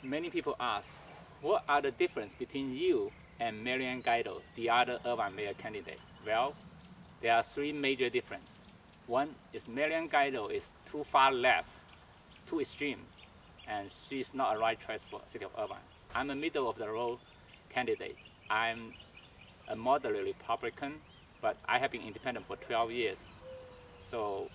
many people ask, what are the difference between you and Mary Ann Gaido, the other Irvine mayor candidate? Well, there are three major differences. One is Mary Ann Gaido is too far left, too extreme, and she's not a right choice for city of Irvine. I'm a middle of the road candidate. I'm a moderate Republican, but I have been independent for 12 years. So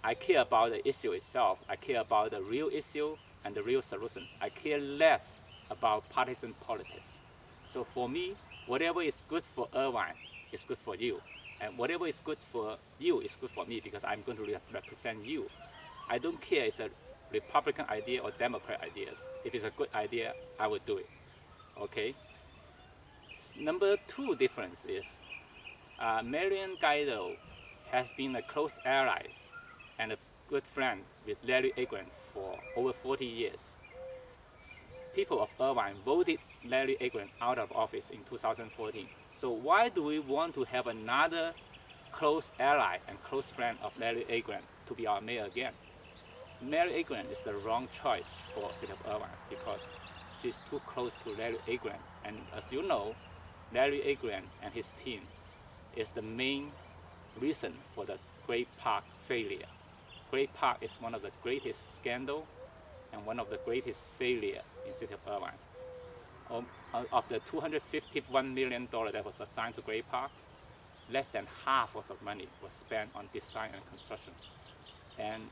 I care about the issue itself. I care about the real issue and the real solutions. I care less about partisan politics. So for me, whatever is good for Irvine is good for you. And whatever is good for you is good for me because I'm going to represent you. I don't care if it's a Republican idea or Democrat ideas. If it's a good idea, I will do it. Okay? Number two difference is Mary Ann Gaido has been a close ally and a good friend with Larry Agran for over 40 years. People of Irvine voted Larry Agran out of office in 2014. So why do we want to have another close ally and close friend of Larry Agran to be our mayor again? Mary Agran is the wrong choice for city of Irvine because she's too close to Larry Agran. And as you know, Larry Agran and his team is the main reason for the Great Park failure. Great Park is one of the greatest scandal and one of the greatest failure in city of Irvine. Of the $251 million that was assigned to Great Park, less than half of the money was spent on design and construction. And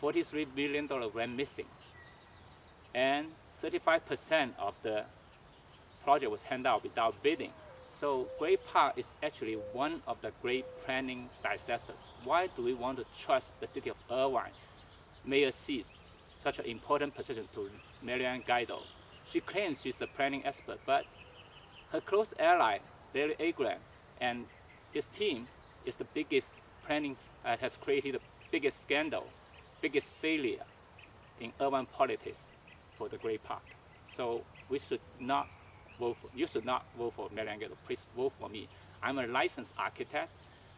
$43 billion went missing. And 35% of the project was handed out without bidding. So Great Park is actually one of the great planning disasters. Why do we want to trust the city of Irvine mayor seat, such an important position, to Mary Ann Gaido? She claims she's a planning expert, but her close ally, Larry Agran, and his team is the biggest planning, has created the biggest scandal, biggest failure in urban politics for the Great Park. So we should not vote for, you should not vote for Mary Ann Gaido. Please vote for me. I'm a licensed architect.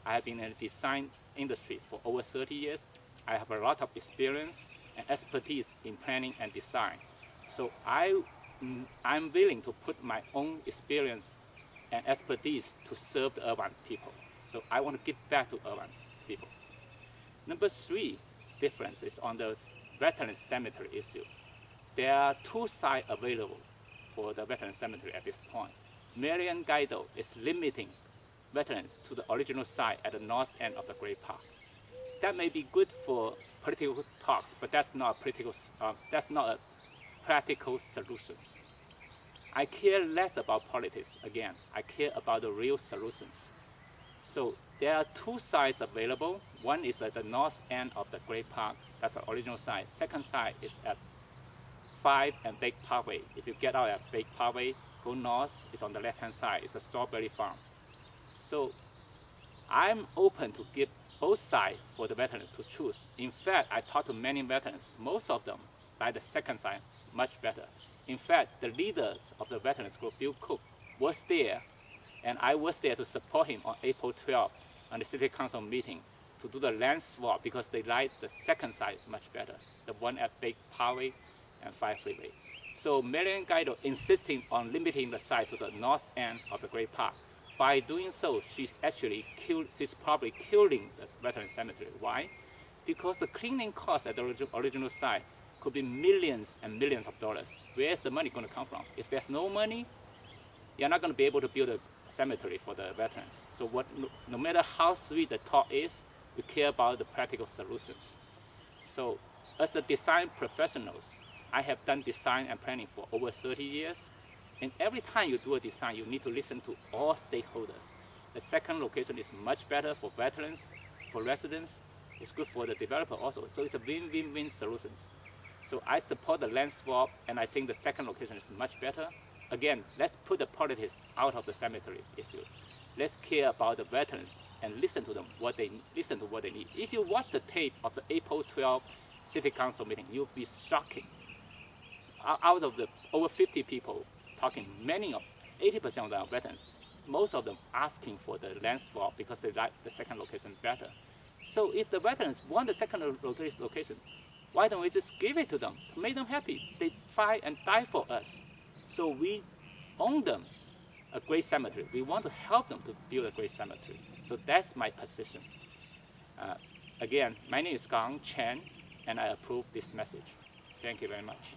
I have been in the design industry for over 30 years. I have a lot of experience and expertise in planning and design. So I'm willing to put my own experience and expertise to serve the urban people. So I want to give back to urban people. Number three difference is on the veteran cemetery issue. There are two sites available for the veteran cemetery at this point. Mary Ann Gaido is limiting veterans to the original site at the north end of the Great Park. That may be good for political talks, but that's not a practical solution. I care less about politics again. I care about the real solutions. So there are two sites available. One is at the north end of the Great Park. That's the original site. Second site is at 5 and Bake Parkway. If you get out at Bake Parkway, go north, it's on the left-hand side. It's a strawberry farm. So I'm open to give both sides for the veterans to choose. In fact, I talked to many veterans. Most of them like the second side much better. In fact, the leaders of the veterans group, Bill Cook, was there, and I was there to support him on April 12th on the city council meeting to do the land swap because they liked the second side much better, the one at Bake Parkway and 5 Freeway. So Mary Ann Gaido insisting on limiting the site to the north end of the Great Park. By doing so, she's probably killing the veteran cemetery. Why? Because the cleaning cost at the original site could be millions and millions of dollars. Where's the money going to come from? If there's no money, you're not going to be able to build a cemetery for the veterans. So no matter how sweet the talk is, we care about the practical solutions. So as a design professionals, I have done design and planning for over 30 years. And every time you do a design, you need to listen to all stakeholders. The second location is much better for veterans, for residents. It's good for the developer also. So it's a win-win-win solutions. So I support the land swap, and I think the second location is much better. Again, let's put the politics out of the cemetery issues. Let's care about the veterans and listen to them, what they need. If you watch the tape of the April 12th City Council meeting, you'll be shocking. Out of the over 50 people talking, 80% of them are veterans. Most of them asking for the land swap because they like the second location better. So if the veterans want the second location, Why don't we just give it to them to make them happy? They fight and die for us. So we own them a great cemetery. We want to help them to build a great cemetery. So that's my position. Again, my name is Chen, and I approve this message. Thank you very much.